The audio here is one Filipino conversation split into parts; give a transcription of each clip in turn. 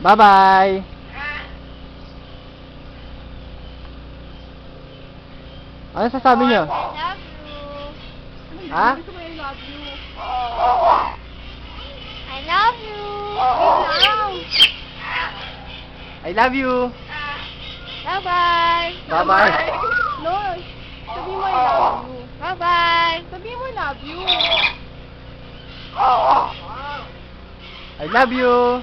Bye-bye. Ano sasabi nyo? I love you. Ha? Gusto ko yung love you. I love you. I love you. Bye-bye. Bye-bye. No, sabi mo I love you. Bye-bye. Sabi mo I love you. I love you.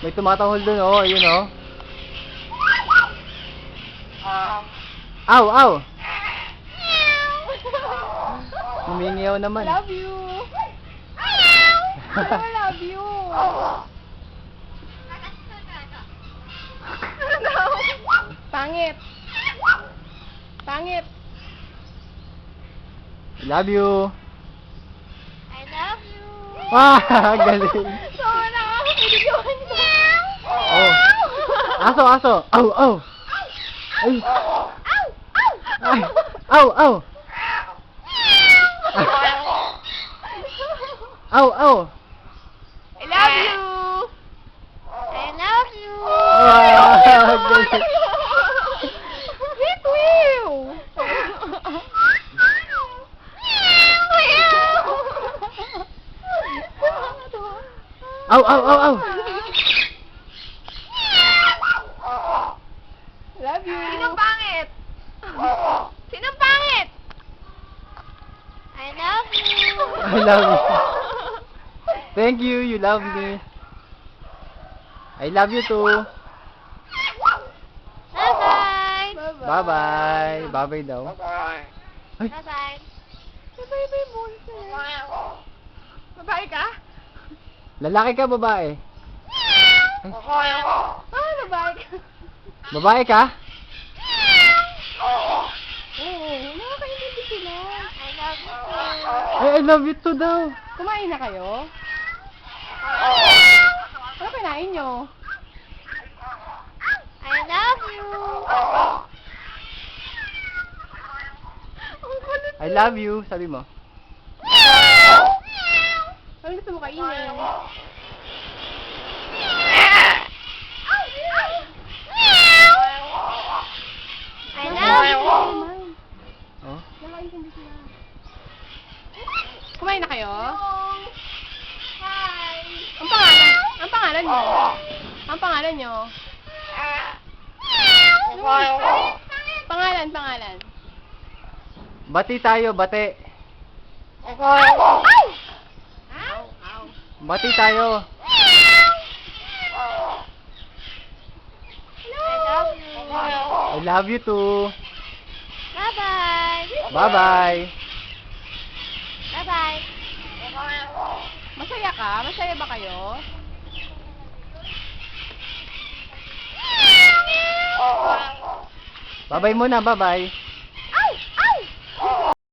May tumatahol dun, oh. Ayun, oh. Aw, aw. Humingiyaw naman. Love you. I love you. Pangit. Pangit. I love you. I love you. Ah, galing. So, nakakapagigyawan ko. Oh. Aso, aso. Aw, aw. Ay. Ay. Aw, aw. Aw, aw. I love you. I love you. Ah, galing. Sweet Will. Aw, aw, aw, aw. Love you. Sinong pangit? Sinong pangit? I love you. I love you. Thank you, you love me. I love you too. Bye-bye. Bye-bye. Bye-bye daw. Bye-bye. Ay. Bye-bye. Bye-bye, Monster. Babae ka? Lalaki ka, babae? Ay. Ah, babae ka. Babae ka? Oo, nakakaintindi sila. I love you too. Ay, I love you too daw. Kumain na kayo? Ano kinain nyo? I love you. Ang kulit. I love you, sabi mo. Ano gusto mo kainin? I love you. Oh? Nakakaintindi sila. Kumain na kayo? Hi. Ang pangalan nyo? Ang pangalan nyo? Pangalan. Bati tayo, bati. Ay! Bati tayo. I love you too. Bye-bye. Bye-bye. Bye-bye. Masaya ka? Masaya ba kayo? Bye-bye muna, bye-bye.